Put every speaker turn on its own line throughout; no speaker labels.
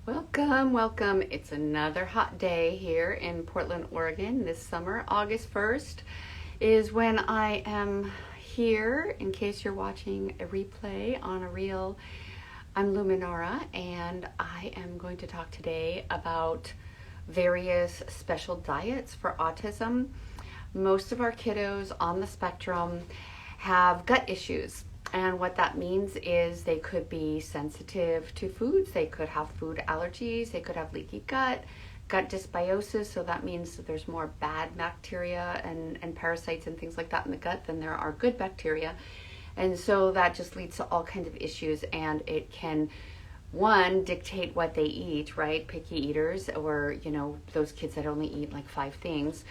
Welcome, welcome. It's another hot day here in Portland, Oregon this summer. August 1st is when I am here. In case you're watching a replay on a reel, I'm Luminara, and I am going to talk today about various special diets for autism. Most of our kiddos on the spectrum have gut issues. And what that means is they could be sensitive to foods, they could have food allergies, they could have leaky gut dysbiosis, so that means that there's more bad bacteria and parasites and things like that in the gut than there are good bacteria. And so that just leads to all kinds of issues, and it can, one, dictate what they eat, right? Picky eaters, or, those kids that only eat like 5 things.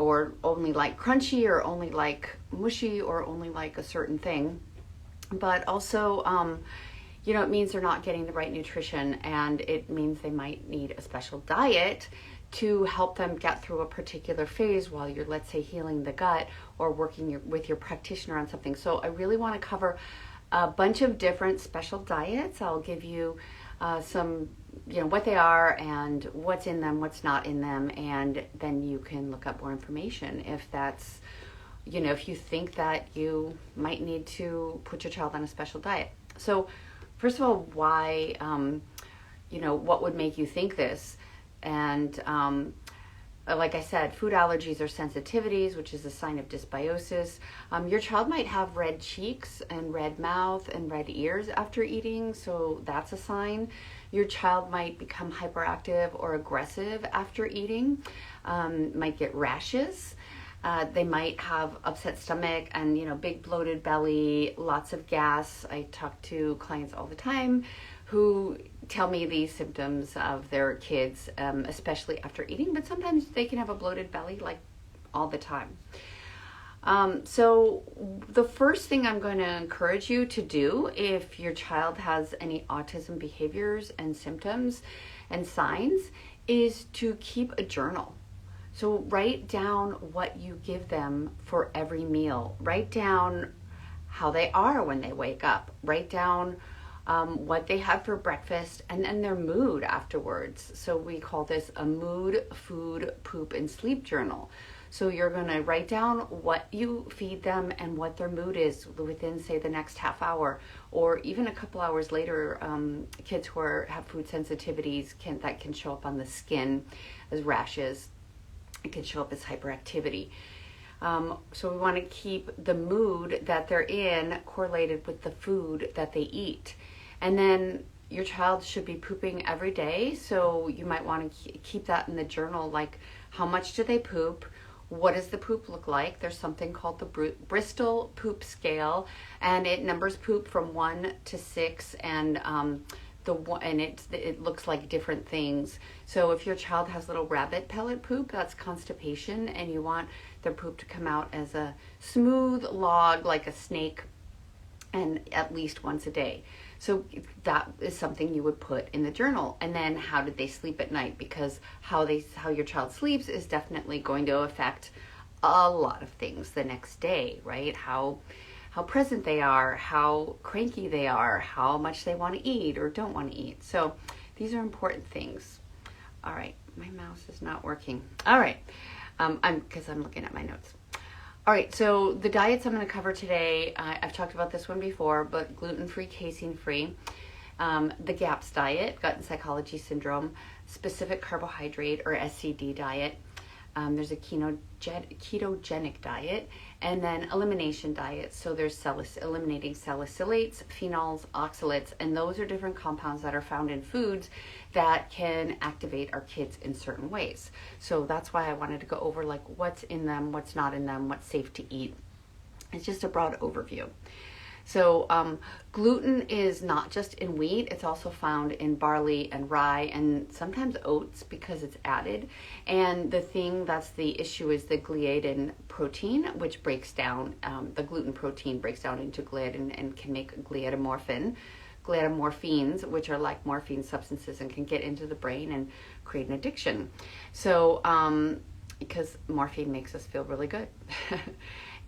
Or only like crunchy, or only like mushy, or only like a certain thing. But also, it means they're not getting the right nutrition, and it means they might need a special diet to help them get through a particular phase while you're, let's say, healing the gut or working with your practitioner on something. So I really want to cover a bunch of different special diets. I'll give you some, what they are and what's in them, what's not in them, and then you can look up more information if that's, if you think that you might need to put your child on a special diet. So first of all, why, what would make you think this? And like I said, food allergies or sensitivities, which is a sign of dysbiosis. Your child might have red cheeks and red mouth and red ears after eating, so that's a sign. Your child might become hyperactive or aggressive after eating, might get rashes. They might have upset stomach and, big bloated belly, lots of gas. I talk to clients all the time who tell me these symptoms of their kids, especially after eating, but sometimes they can have a bloated belly like all the time. So the first thing I'm going to encourage you to do if your child has any autism behaviors and symptoms and signs is to keep a journal. So write down what you give them for every meal. Write down how they are when they wake up. Write down what they had for breakfast, and then their mood afterwards. So we call this a mood, food, poop, and sleep journal. So you're going to write down what you feed them and what their mood is within, say, the next half hour, or even a couple hours later. Kids who have food sensitivities that can show up on the skin as rashes. It can show up as hyperactivity. So we want to keep the mood that they're in correlated with the food that they eat. And then your child should be pooping every day, so you might want to keep that in the journal, like how much do they poop, what does the poop look like. There's something called the Bristol Poop Scale, and it numbers poop from 1 to 6, and it looks like different things. So if your child has little rabbit pellet poop, that's constipation, and you want their poop to come out as a smooth log like a snake, and at least once a day. So that is something you would put in the journal. And then how did they sleep at night? Because how your child sleeps is definitely going to affect a lot of things the next day, right? How present they are, how cranky they are, how much they want to eat or don't want to eat. So these are important things. All right, my mouse is not working. All right, because I'm looking at my notes. All right, so the diets I'm going to cover today, I've talked about this one before, but gluten-free, casein-free, the GAPS diet, gut and psychology syndrome, specific carbohydrate or SCD diet. There's a ketogenic diet, and then elimination diets. So there's eliminating salicylates, phenols, oxalates, and those are different compounds that are found in foods that can activate our kids in certain ways. So that's why I wanted to go over like what's in them, what's not in them, what's safe to eat. It's just a broad overview. So gluten is not just in wheat, it's also found in barley and rye and sometimes oats because it's added. And the thing that's the issue is the gliadin protein, which breaks down, the gluten protein breaks down into gliadin and can make gliadomorphines, which are like morphine substances and can get into the brain and create an addiction. So because morphine makes us feel really good.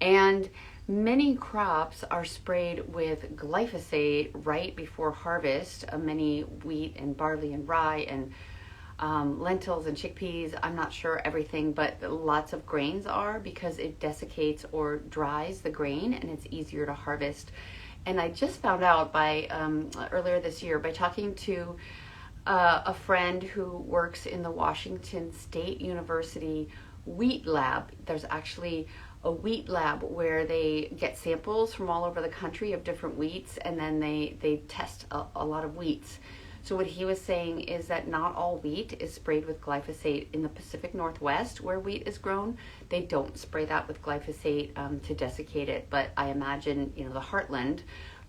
And Many crops are sprayed with glyphosate right before harvest. Many wheat and barley and rye and lentils and chickpeas. I'm not sure everything, but lots of grains are, because it desiccates or dries the grain and it's easier to harvest. And I just found out by earlier this year by talking to a friend who works in the Washington State University wheat lab. There's actually a wheat lab where they get samples from all over the country of different wheats, and then they test a lot of wheats. So what he was saying is that not all wheat is sprayed with glyphosate. In the Pacific Northwest, where wheat is grown, they don't spray that with glyphosate to desiccate it. But I imagine, the heartland,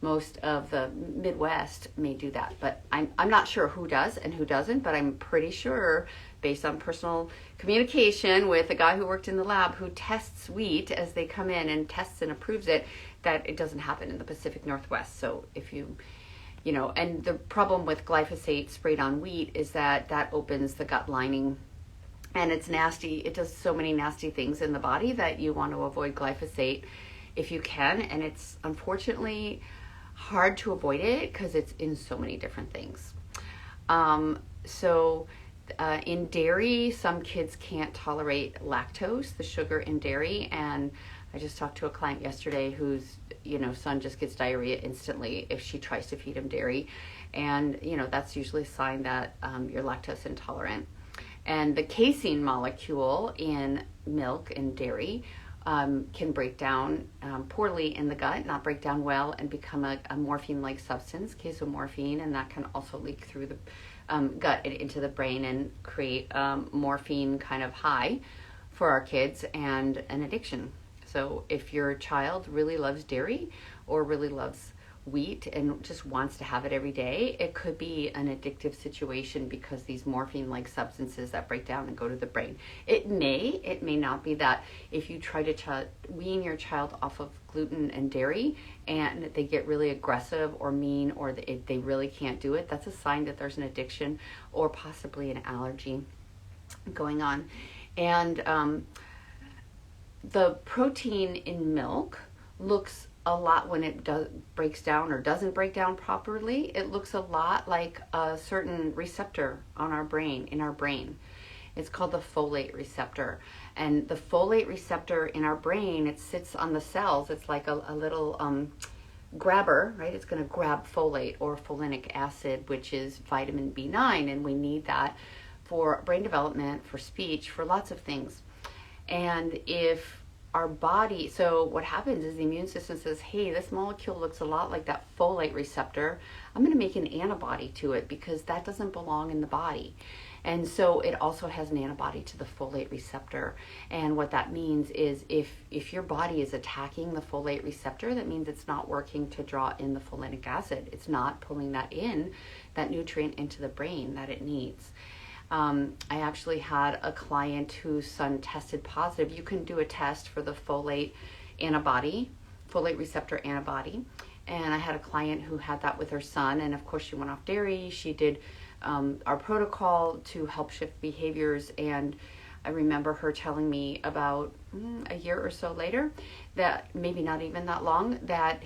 most of the Midwest may do that. But I'm not sure who does and who doesn't, but I'm pretty sure, based on personal communication with a guy who worked in the lab who tests wheat as they come in and tests and approves it, that it doesn't happen in the Pacific Northwest. So if and the problem with glyphosate sprayed on wheat is that opens the gut lining, and it's nasty. It does so many nasty things in the body that you want to avoid glyphosate if you can. And it's unfortunately hard to avoid it because it's in so many different things. In dairy, some kids can't tolerate lactose, the sugar in dairy. And I just talked to a client yesterday whose son just gets diarrhea instantly if she tries to feed him dairy. And, that's usually a sign that you're lactose intolerant. And the casein molecule in milk and dairy can break down poorly in the gut, not break down well, and become a morphine-like substance, casomorphine, and that can also leak through the gut and into the brain and create morphine kind of high for our kids and an addiction. So if your child really loves dairy or really loves wheat and just wants to have it every day, it could be an addictive situation because these morphine-like substances that break down and go to the brain. It may not be that. If you try to wean your child off of gluten and dairy and they get really aggressive or mean, or they really can't do it, that's a sign that there's an addiction or possibly an allergy going on. And the protein in milk looks a lot, when it breaks down or doesn't break down properly, it looks a lot like a certain receptor in our brain. It's called the folate receptor. And the folate receptor in our brain, it sits on the cells. It's like a little grabber, right? It's going to grab folate or folinic acid, which is vitamin B9. And we need that for brain development, for speech, for lots of things. And if our body, so what happens is the immune system says, hey, this molecule looks a lot like that folate receptor. I'm going to make an antibody to it because that doesn't belong in the body. And so it also has an antibody to the folate receptor. And what that means is if your body is attacking the folate receptor, that means it's not working to draw in the folinic acid. It's not pulling that nutrient into the brain that it needs. I actually had a client whose son tested positive. You can do a test for the folate receptor antibody. And I had a client who had that with her son. And of course, she went off dairy. She did our protocol to help shift behaviors. And I remember her telling me about a year or so later, that maybe not even that long, that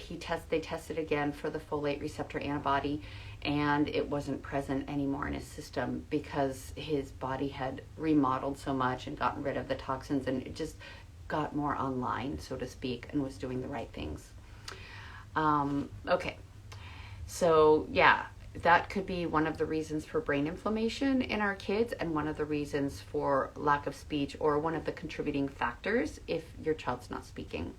they tested again for the folate receptor antibody, and it wasn't present anymore in his system because his body had remodeled so much and gotten rid of the toxins, and it just got more online, so to speak, and was doing the right things. Okay, so yeah, that could be one of the reasons for brain inflammation in our kids, and one of the reasons for lack of speech, or one of the contributing factors if your child's not speaking.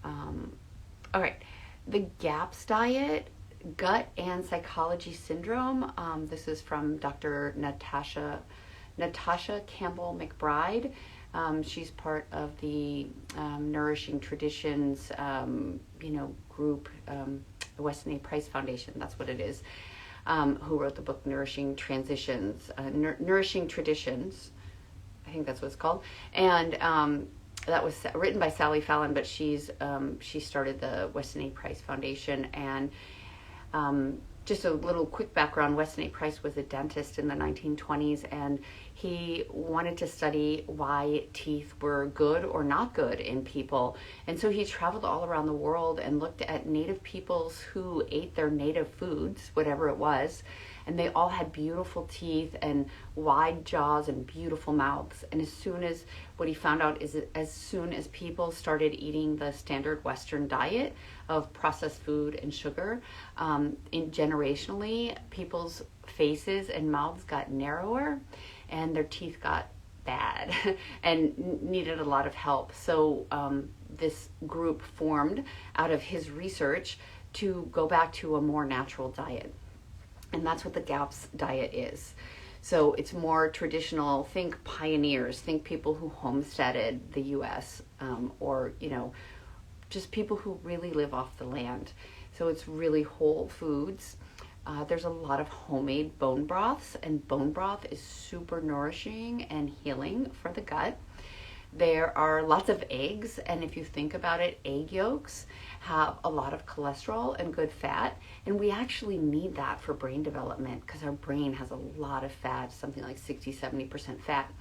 All right, the GAPS diet, gut and psychology syndrome. This is from Dr. Natasha Campbell McBride. She's part of the Nourishing Traditions, group, the Weston A. Price Foundation. That's what it is. Who wrote the book Nourishing Traditions. I think that's what it's called. And that was written by Sally Fallon, but she started the Weston A. Price Foundation, and just a little quick background, Weston A. Price was a dentist in the 1920s, and he wanted to study why teeth were good or not good in people. And so he traveled all around the world and looked at native peoples who ate their native foods, whatever it was, and they all had beautiful teeth and wide jaws and beautiful mouths. And what he found out is that as soon as people started eating the standard Western diet of processed food and sugar, generationally, people's faces and mouths got narrower and their teeth got bad and needed a lot of help. So this group formed out of his research to go back to a more natural diet. And that's what the GAPS diet is. So it's more traditional. Think pioneers, think people who homesteaded the U.S. Or, just people who really live off the land. So it's really whole foods. There's a lot of homemade bone broths, and bone broth is super nourishing and healing for the gut. There are lots of eggs, and if you think about it, egg yolks have a lot of cholesterol and good fat, and we actually need that for brain development because our brain has a lot of fat, something like 60-70% fat.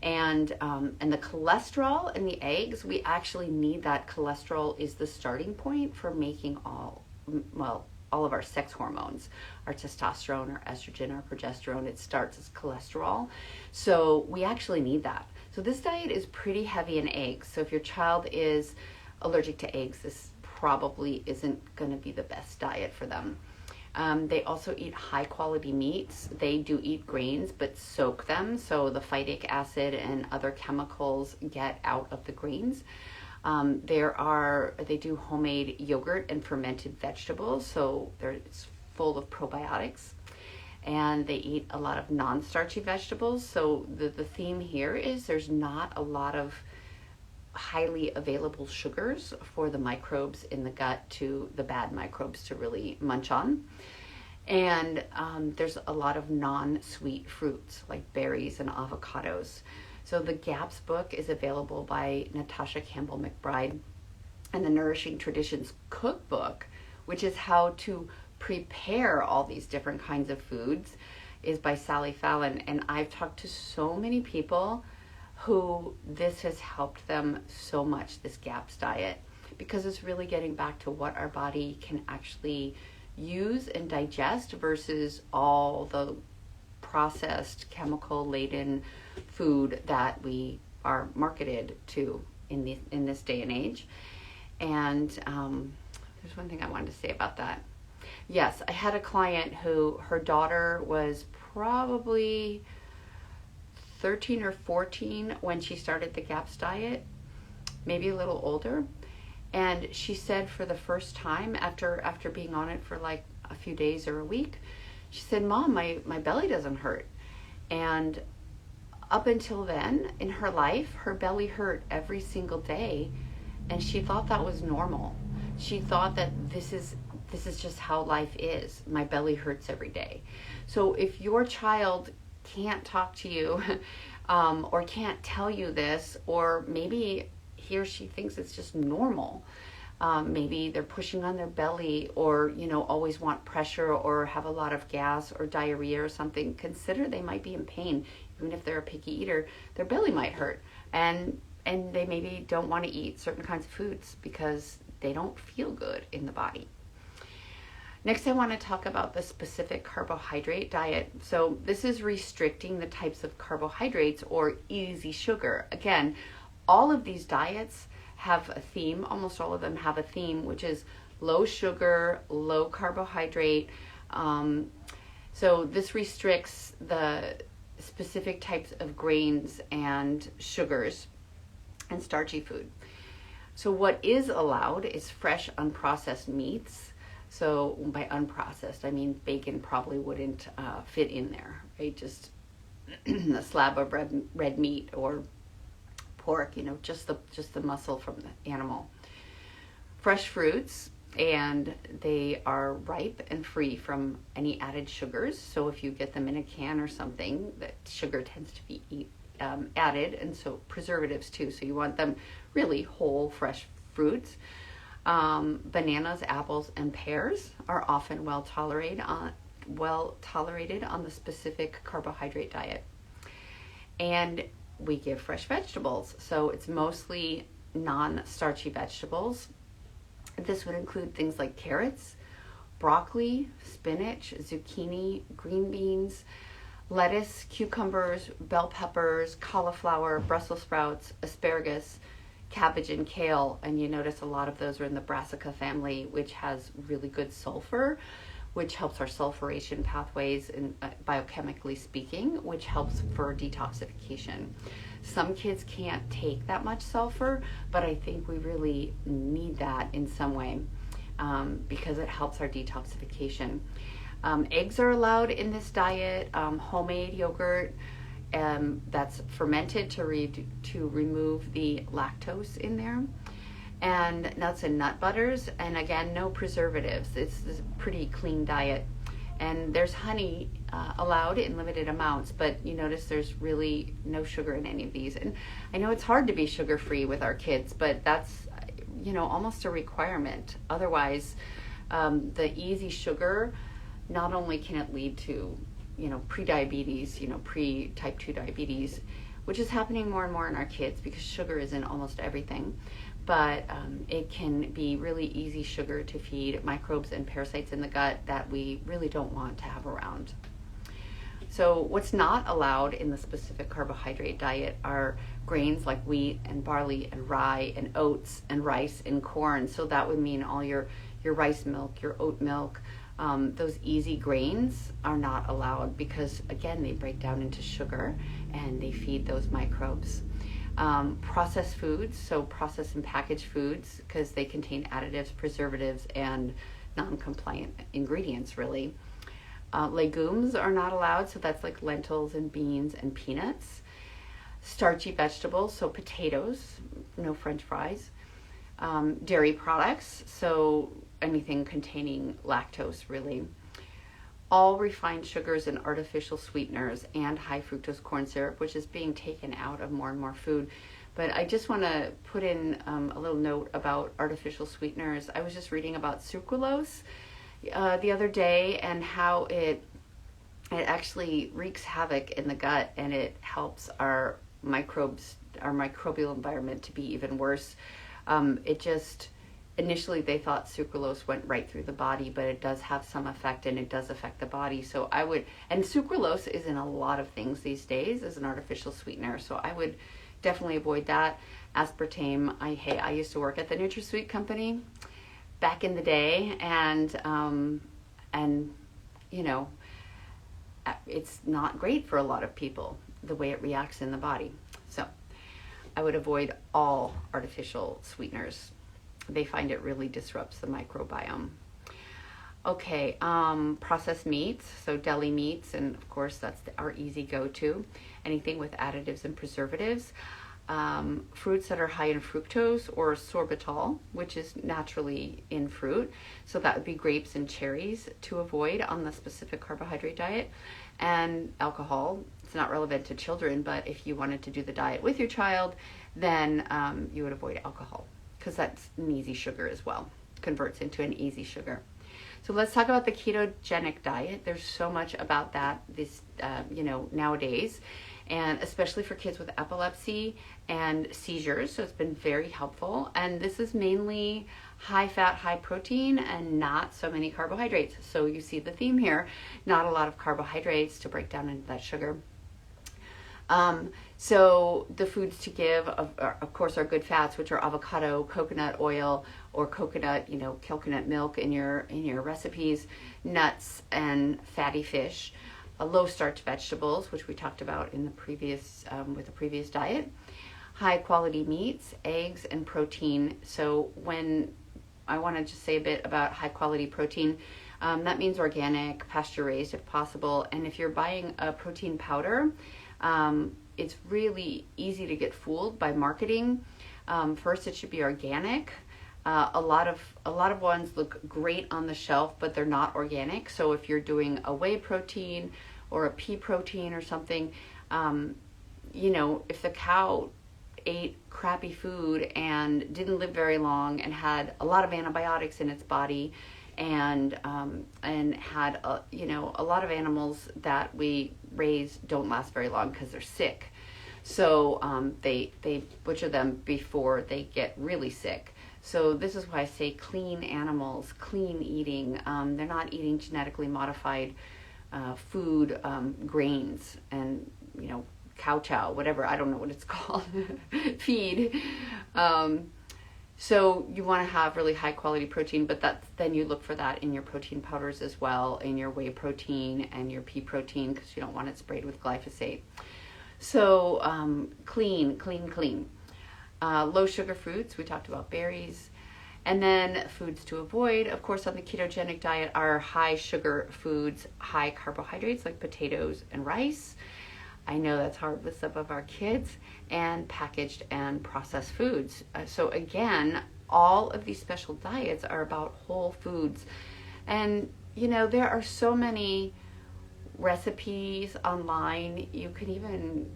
And the cholesterol in the eggs, we actually need that. Cholesterol is the starting point for making all of our sex hormones, our testosterone, our estrogen, our progesterone. It starts as cholesterol. So we actually need that. So this diet is pretty heavy in eggs. So if your child is allergic to eggs, this probably isn't going to be the best diet for them. They also eat high quality meats. They do eat grains, but soak them. So the phytic acid and other chemicals get out of the grains. They do homemade yogurt and fermented vegetables. So it's full of probiotics. And they eat a lot of non-starchy vegetables. So the theme here is there's not a lot of highly available sugars for the microbes in the gut, the bad microbes to really munch on. And there's a lot of non-sweet fruits like berries and avocados. So the GAPS book is available by Natasha Campbell McBride. And the Nourishing Traditions cookbook, which is how to prepare all these different kinds of foods, is by Sally Fallon. And I've talked to so many people who this has helped them so much, this GAPS diet, because it's really getting back to what our body can actually use and digest versus all the processed, chemical-laden food that we are marketed to in this day and age. And there's one thing I wanted to say about that. Yes, I had a client who her daughter was probably 13 or 14 when she started the GAPS diet, maybe a little older. And she said for the first time after being on it for like a few days or a week, she said, "Mom, my belly doesn't hurt." And up until then in her life, her belly hurt every single day. And she thought that was normal. She thought that this is just how life is. My belly hurts every day. So if your child can't talk to you or can't tell you this, or maybe he or she thinks it's just normal, maybe they're pushing on their belly, or always want pressure, or have a lot of gas or diarrhea or something, consider they might be in pain. Even if they're a picky eater, their belly might hurt, and they maybe don't want to eat certain kinds of foods because they don't feel good in the body. Next, I want to talk about the specific carbohydrate diet. So this is restricting the types of carbohydrates or easy sugar. Again, all of these diets have a theme. Almost all of them have a theme, which is low sugar, low carbohydrate. So this restricts the specific types of grains and sugars and starchy food. So what is allowed is fresh, unprocessed meats. So by unprocessed, I mean bacon probably wouldn't fit in there, right? Just a slab of red meat, or pork, just the muscle from the animal. Fresh fruits, and they are ripe and free from any added sugars. So if you get them in a can or something, that sugar tends to be added, and so preservatives too. So you want them really whole, fresh fruits. Bananas, apples, and pears are often well tolerated on the specific carbohydrate diet. And we give fresh vegetables, so it's mostly non-starchy vegetables. This would include things like carrots, broccoli, spinach, zucchini, green beans, lettuce, cucumbers, bell peppers, cauliflower, Brussels sprouts, asparagus, cabbage, and kale. And you notice a lot of those are in the brassica family, which has really good sulfur, which helps our sulfuration pathways, and biochemically speaking, which helps for detoxification. Some kids can't take that much sulfur, but I think we really need that in some way because it helps our detoxification. Eggs are allowed in this diet, homemade yogurt that's fermented to remove the lactose in there, and nuts and nut butters, and again, no preservatives. It's a pretty clean diet. And there's honey allowed in limited amounts, but you notice there's really no sugar in any of these. And I know it's hard to be sugar-free with our kids, but that's, almost a requirement. Otherwise, the easy sugar, not only can it lead to, pre-diabetes, pre-type 2 diabetes, which is happening more and more in our kids because sugar is in almost everything, but it can be really easy sugar to feed microbes and parasites in the gut that we really don't want to have around. So what's not allowed in the specific carbohydrate diet are grains like wheat and barley and rye and oats and rice and corn. So that would mean all your rice milk, your oat milk, those easy grains are not allowed because, again, they break down into sugar and they feed those microbes. Processed foods, so processed and packaged foods, because they contain additives, preservatives, and non-compliant ingredients, really. Legumes are not allowed, so that's like lentils and beans and peanuts. Starchy vegetables, so potatoes, no French fries. Dairy products, so anything containing lactose, really. All refined sugars and artificial sweeteners and high fructose corn syrup, which is being taken out of more and more food. But I just want to put in a little note about artificial sweeteners. I was just reading about sucralose the other day and how it actually wreaks havoc in the gut, and it helps our microbes, our microbial environment to be even worse. Initially, they thought sucralose went right through the body, but it does have some effect, and it does affect the body. So and sucralose is in a lot of things these days as an artificial sweetener. So I would definitely avoid that. Aspartame, I used to work at the NutraSweet company back in the day, and it's not great for a lot of people, the way it reacts in the body. So I would avoid all artificial sweeteners. They find it really disrupts the microbiome. Okay, processed meats, so deli meats, and of course that's our easy go-to. Anything with additives and preservatives. Fruits that are high in fructose or sorbitol, which is naturally in fruit. So that would be grapes and cherries to avoid on the specific carbohydrate diet. And alcohol, it's not relevant to children, but if you wanted to do the diet with your child, then you would avoid alcohol, because that's an easy sugar as well, converts into an easy sugar. So let's talk about the ketogenic diet. There's so much about that nowadays, and especially for kids with epilepsy and seizures. So it's been very helpful. And this is mainly high fat, high protein, and not so many carbohydrates. So you see the theme here, not a lot of carbohydrates to break down into that sugar. So the foods to give, of course, are good fats, which are avocado, coconut oil, or coconut milk in your recipes, nuts, and fatty fish. Low starch vegetables, which we talked about in the previous with the previous diet. High quality meats, eggs, and protein. So when I want to just say a bit about high quality protein, that means organic, pasture raised if possible. And if you're buying a protein powder, it's really easy to get fooled by marketing. First, it should be organic. A lot of ones look great on the shelf, but they're not organic. So if you're doing a whey protein or a pea protein or something, if the cow ate crappy food and didn't live very long and had a lot of antibiotics in its body, and had a lot of animals that we raise don't last very long because they're sick. So they butcher them before they get really sick. So this is why I say clean animals, clean eating. They're not eating genetically modified food, grains, and cow chow, whatever, I don't know what it's called, feed. So you want to have really high quality protein, but then you look for that in your protein powders as well, in your whey protein and your pea protein, because you don't want it sprayed with glyphosate. So clean. Low sugar foods, we talked about berries. And then foods to avoid, of course, on the ketogenic diet are high sugar foods, high carbohydrates like potatoes and rice. I know that's hard with some of our kids, and packaged and processed foods. So again, all of these special diets are about whole foods. And, there are so many recipes online. You can even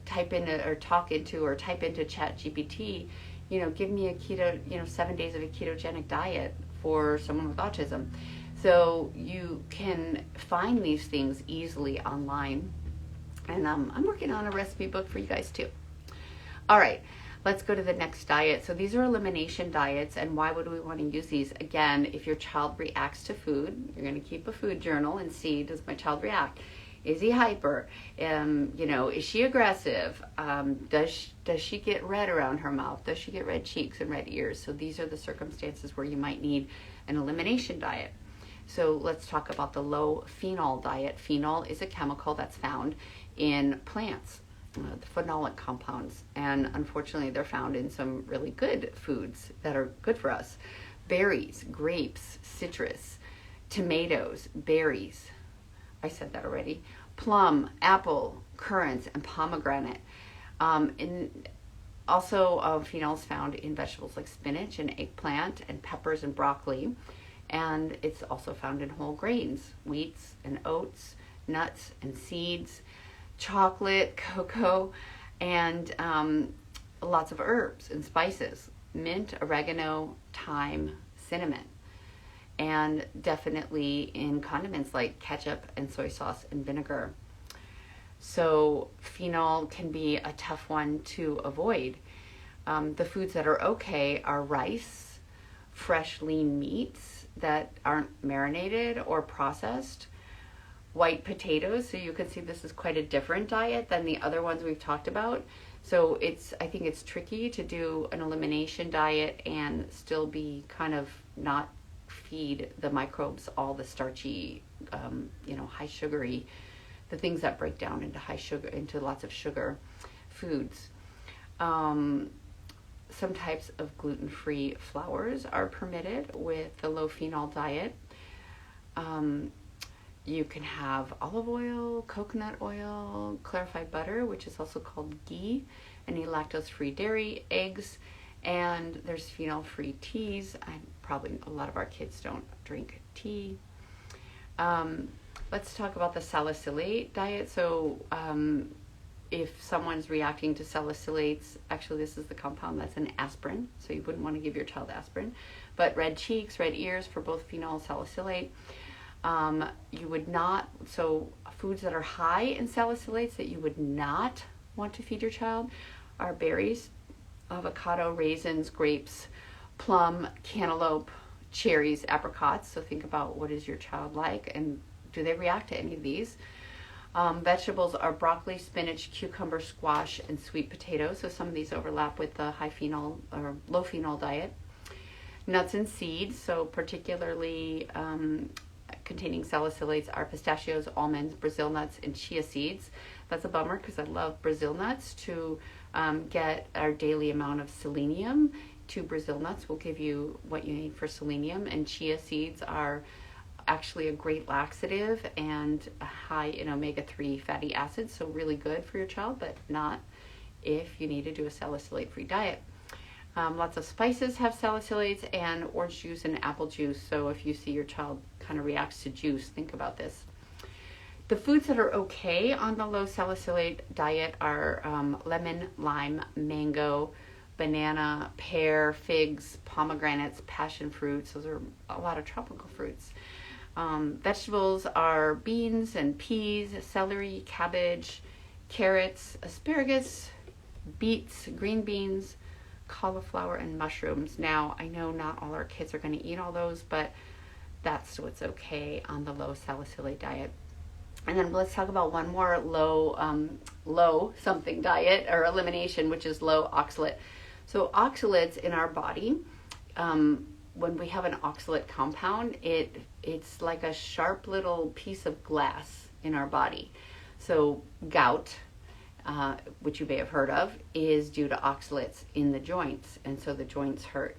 type into ChatGPT, give me a keto, 7 days of a ketogenic diet for someone with autism. So you can find these things easily online. And I'm working on a recipe book for you guys too. All right, let's go to the next diet. So these are elimination diets, and why would we want to use these? Again, if your child reacts to food, you're going to keep a food journal and see, does my child react? Is he hyper? Is she aggressive? Does she get red around her mouth? Does she get red cheeks and red ears? So these are the circumstances where you might need an elimination diet. So let's talk about the low phenol diet. Phenol is a chemical that's found in plants, the phenolic compounds, and unfortunately they're found in some really good foods that are good for us. Berries, grapes, citrus, tomatoes, berries, I said that already, plum, apple, currants, and pomegranate. And also phenols found in vegetables like spinach and eggplant and peppers and broccoli. And it's also found in whole grains, wheats and oats, nuts and seeds, chocolate, cocoa, and lots of herbs and spices, mint, oregano, thyme, cinnamon, and definitely in condiments like ketchup and soy sauce and vinegar. So phenol can be a tough one to avoid. The foods that are okay are rice, fresh lean meats that aren't marinated or processed, white potatoes. So you can see this is quite a different diet than the other ones we've talked about. So I think it's tricky to do an elimination diet and still be kind of not feed the microbes all the starchy, high sugary, the things that break down into high sugar, into lots of sugar foods. Some types of gluten-free flours are permitted with the low phenol diet. You can have olive oil, coconut oil, clarified butter, which is also called ghee, any lactose-free dairy, eggs, and there's phenol-free teas. Probably a lot of our kids don't drink tea. Let's talk about the salicylate diet. So if someone's reacting to salicylates, actually this is the compound that's in aspirin, so you wouldn't want to give your child aspirin. But red cheeks, red ears for both phenol and salicylate. You would not, so foods that are high in salicylates that you would not want to feed your child are berries, avocado, raisins, grapes, plum, cantaloupe, cherries, apricots. So think about, what is your child like, and do they react to any of these? Vegetables are broccoli, spinach, cucumber, squash, and sweet potatoes. So some of these overlap with the high phenol or low phenol diet. Nuts and seeds, so particularly containing salicylates are pistachios, almonds, Brazil nuts, and chia seeds. That's a bummer because I love Brazil nuts. To get our daily amount of selenium, 2 Brazil nuts will give you what you need for selenium, and chia seeds are actually a great laxative and high in omega-3 fatty acids, so really good for your child, but not if you need to do a salicylate-free diet. Lots of spices have salicylates, and orange juice and apple juice. So if you see your child kind of reacts to juice, think about this. The foods that are okay on the low salicylate diet are lemon, lime, mango, banana, pear, figs, pomegranates, passion fruits. Those are a lot of tropical fruits. Vegetables are beans and peas, celery, cabbage, carrots, asparagus, beets, green beans, cauliflower, and mushrooms. Now, I know not all our kids are going to eat all those, but that's what's okay on the low salicylate diet. And then let's talk about one more low something diet or elimination, which is low oxalate. So oxalates in our body, when we have an oxalate compound, it's like a sharp little piece of glass in our body. So gout, which you may have heard of, is due to oxalates in the joints, and so the joints hurt.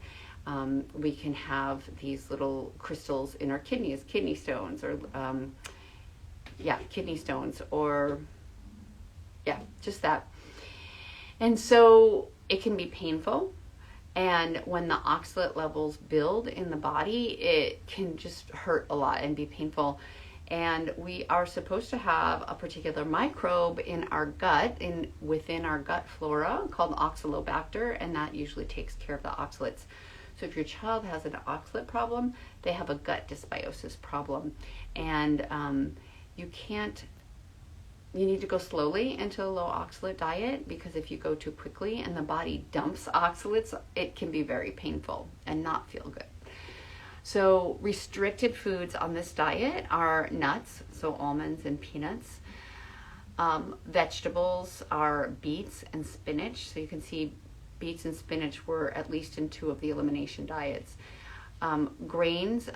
We can have these little crystals in our kidneys, kidney stones, or kidney stones, or just that. And so it can be painful. And when the oxalate levels build in the body, it can just hurt a lot and be painful. And we are supposed to have a particular microbe in our gut, within our gut flora, called Oxalobacter, and that usually takes care of the oxalates. So if your child has an oxalate problem, they have a gut dysbiosis problem. And you need to go slowly into a low oxalate diet, because if you go too quickly and the body dumps oxalates, it can be very painful and not feel good. So restricted foods on this diet are nuts, so almonds and peanuts. Vegetables are beets and spinach. So you can see beets and spinach were at least in 2 of the elimination diets. Grains,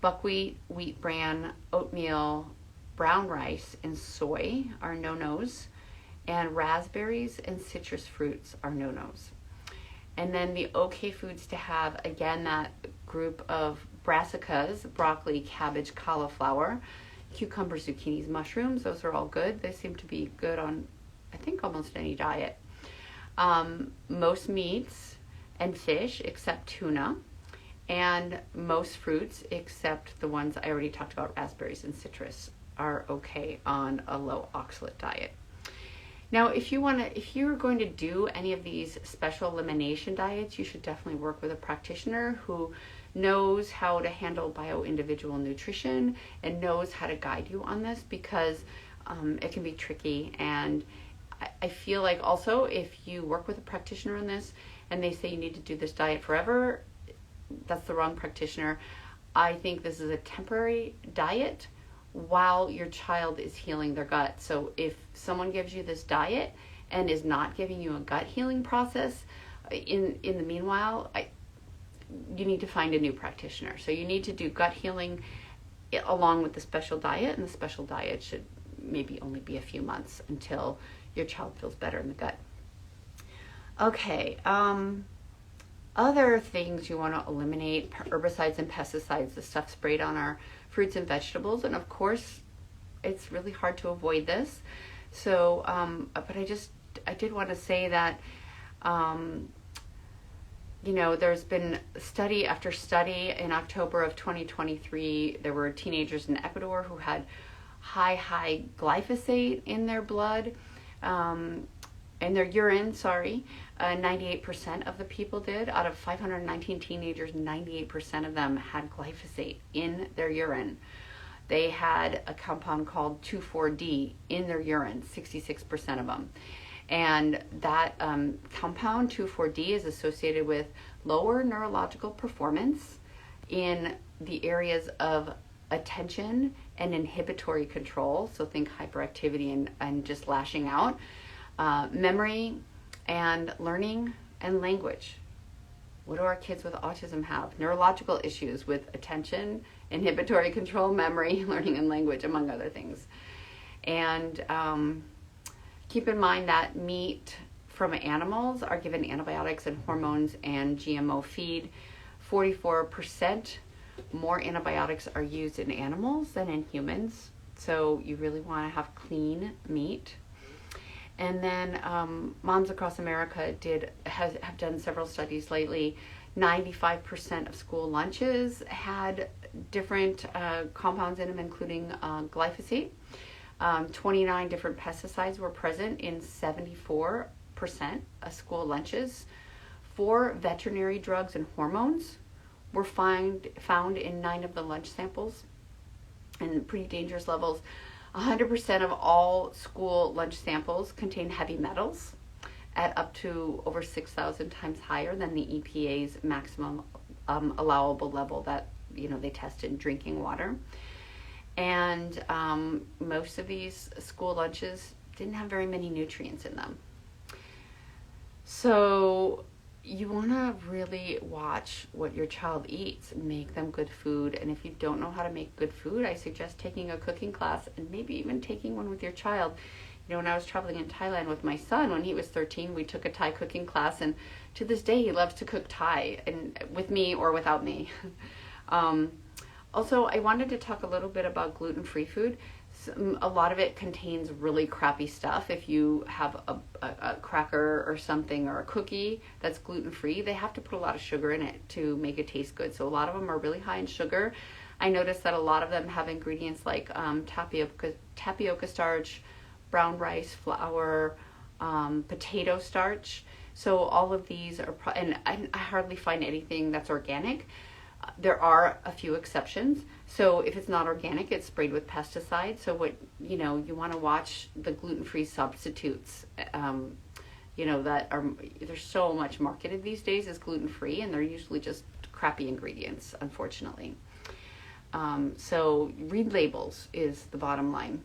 buckwheat, wheat bran, oatmeal, brown rice, and soy are no-nos. And raspberries and citrus fruits are no-nos. And then the okay foods to have, again, that group of brassicas, broccoli, cabbage, cauliflower, cucumber, zucchinis, mushrooms. Those are all good. They seem to be good on, I think, almost any diet. Most meats and fish except tuna, and most fruits except the ones I already talked about, raspberries and citrus, are okay on a low oxalate diet. Now, if you're going to do any of these special elimination diets, you should definitely work with a practitioner who knows how to handle bio-individual nutrition and knows how to guide you on this, because it can be tricky. And I feel like also, if you work with a practitioner on this and they say you need to do this diet forever, that's the wrong practitioner. I think this is a temporary diet while your child is healing their gut. So if someone gives you this diet and is not giving you a gut healing process, in the meanwhile, you need to find a new practitioner. So you need to do gut healing along with the special diet, and the special diet should maybe only be a few months until your child feels better in the gut. Okay, other things you want to eliminate: herbicides and pesticides, the stuff sprayed on our fruits and vegetables. And of course, it's really hard to avoid this. So, but I did want to say that, there's been study after study. In October of 2023, there were teenagers in Ecuador who had high glyphosate in their blood, in their urine, 98% of the people did. Out of 519 teenagers, 98% of them had glyphosate in their urine. They had a compound called 2,4-D in their urine, 66% of them. And that compound, 2,4-D, is associated with lower neurological performance in the areas of attention and inhibitory control. So think hyperactivity and just lashing out. Memory and learning and language. What do our kids with autism have? Neurological issues with attention, inhibitory control, memory, learning and language, among other things. And keep in mind that meat from animals are given antibiotics and hormones and GMO feed. 44% more antibiotics are used in animals than in humans. So you really want to have clean meat. And then Moms Across America have done several studies lately. 95% of school lunches had different compounds in them, including glyphosate. 29 different pesticides were present in 74% of school lunches. 4 veterinary drugs and hormones were found in 9 of the lunch samples, and pretty dangerous levels. 100% of all school lunch samples contain heavy metals at up to over 6,000 times higher than the EPA's maximum allowable level that they test in drinking water. And most of these school lunches didn't have very many nutrients in them. So you want to really watch what your child eats, make them good food. And if you don't know how to make good food, I suggest taking a cooking class and maybe even taking one with your child. When I was traveling in Thailand with my son, when he was 13, we took a Thai cooking class, and to this day he loves to cook Thai, and with me or without me. Also, I wanted to talk a little bit about gluten-free food. A lot of it contains really crappy stuff. If you have a cracker or something or a cookie that's gluten-free, they have to put a lot of sugar in it to make it taste good. So a lot of them are really high in sugar. I noticed that a lot of them have ingredients like tapioca starch, brown rice flour, potato starch. So all of these are, and I hardly find anything that's organic. There are a few exceptions. So if it's not organic, it's sprayed with pesticides. So you want to watch the gluten-free substitutes, that are, there's so much marketed these days as gluten-free, and they're usually just crappy ingredients, unfortunately. So read labels is the bottom line.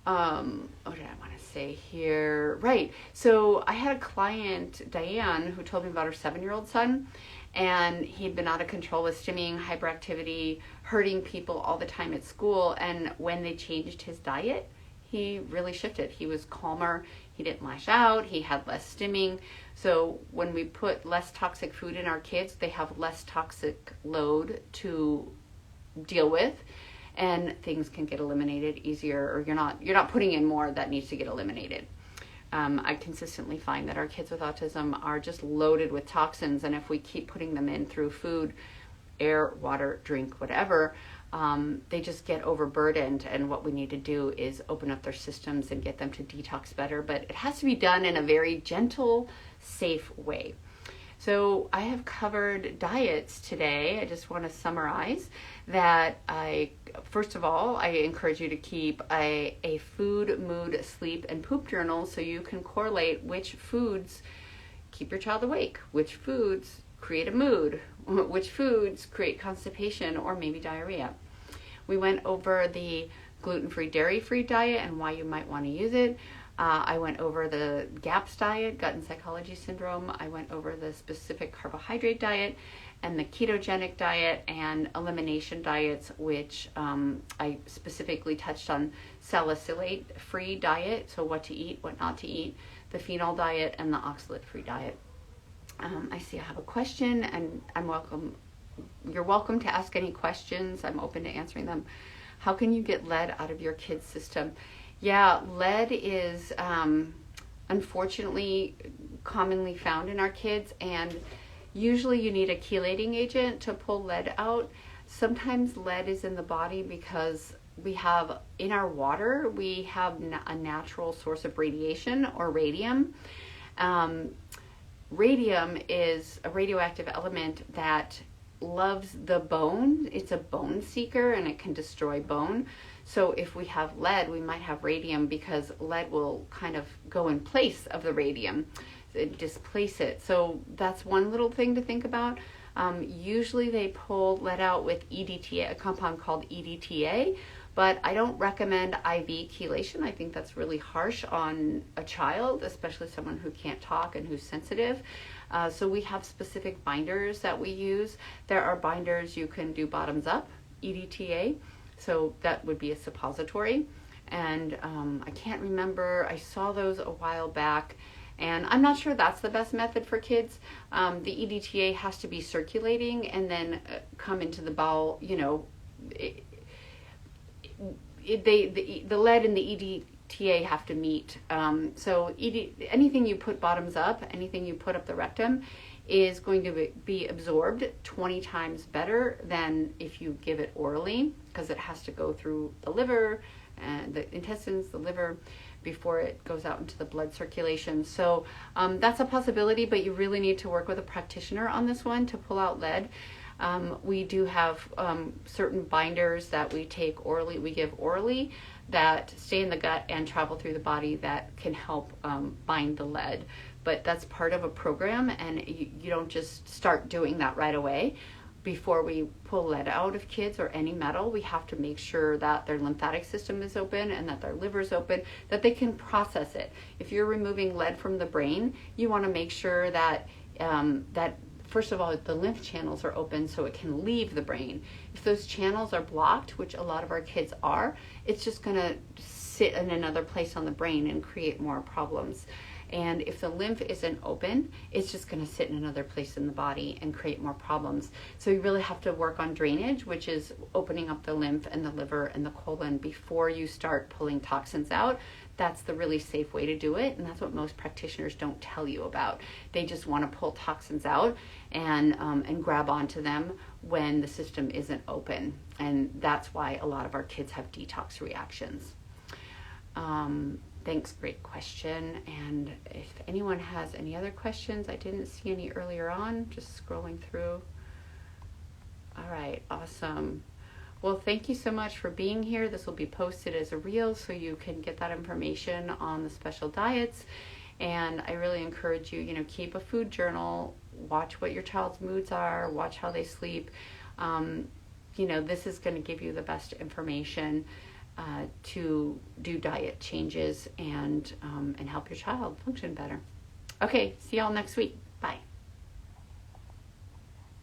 What did I want to say here? Right. So I had a client, Diane, who told me about her 7-year-old son, and he'd been out of control with stimming, hyperactivity, hurting people all the time at school. And when they changed his diet, he really shifted. He was calmer. He didn't lash out. He had less stimming. So when we put less toxic food in our kids, they have less toxic load to deal with, and things can get eliminated easier, or you're not putting in more that needs to get eliminated. I consistently find that our kids with autism are just loaded with toxins, and if we keep putting them in through food, air, water, drink, whatever, they just get overburdened, and what we need to do is open up their systems and get them to detox better, but it has to be done in a very gentle, safe way. So I have covered diets today. I just want to summarize that first of all, I encourage you to keep a food, mood, sleep, and poop journal so you can correlate which foods keep your child awake, which foods create a mood, which foods create constipation or maybe diarrhea. We went over the gluten-free, dairy-free diet and why you might want to use it. I went over the GAPS diet, gut and psychology syndrome. I went over the specific carbohydrate diet and the ketogenic diet and elimination diets, which I specifically touched on salicylate-free diet, so what to eat, what not to eat, the phenol diet, and the oxalate-free diet. I see I have a question, and you're welcome to ask any questions. I'm open to answering them. How can you get lead out of your kid's system? Yeah, lead is unfortunately commonly found in our kids, and usually you need a chelating agent to pull lead out. Sometimes lead is in the body because we have in our water, we have a natural source of radiation, or radium. Radium is a radioactive element that loves the bone. It's a bone seeker, and it can destroy bone. So if we have lead, we might have radium, because lead will kind of go in place of the radium, displace it. So that's one little thing to think about. Usually they pull lead out with EDTA, a compound called EDTA, but I don't recommend IV chelation. I think that's really harsh on a child, especially someone who can't talk and who's sensitive. So we have specific binders that we use. There are binders you can do bottoms up, EDTA. So that would be a suppository. And I can't remember, I saw those a while back, and I'm not sure that's the best method for kids. The EDTA has to be circulating and then come into the bowel, the lead and the EDTA have to meet. So anything you put bottoms up, anything you put up the rectum, is going to be absorbed 20 times better than if you give it orally, because it has to go through the liver and the intestines, the liver, before it goes out into the blood circulation. So that's a possibility, but you really need to work with a practitioner on this one to pull out lead. We do have certain binders that we take orally, we give orally, that stay in the gut and travel through the body that can help bind the lead. But that's part of a program, and you don't just start doing that right away. Before we pull lead out of kids or any metal, we have to make sure that their lymphatic system is open and that their liver is open, that they can process it. If you're removing lead from the brain, you want to make sure that first of all, the lymph channels are open so it can leave the brain. If those channels are blocked, which a lot of our kids are, it's just going to sit in another place on the brain and create more problems. And if the lymph isn't open, it's just going to sit in another place in the body and create more problems. So you really have to work on drainage, which is opening up the lymph and the liver and the colon before you start pulling toxins out. That's the really safe way to do it, and that's what most practitioners don't tell you about. They just want to pull toxins out and grab onto them when the system isn't open, and that's why a lot of our kids have detox reactions. Thanks, great question. And if anyone has any other questions, I didn't see any earlier on, just scrolling through. All right, awesome. Well, thank you so much for being here. This will be posted as a reel so you can get that information on the special diets. And I really encourage you, keep a food journal, watch what your child's moods are, watch how they sleep. This is going to give you the best information to do diet changes and help your child function better. Okay, see y'all next week. Bye.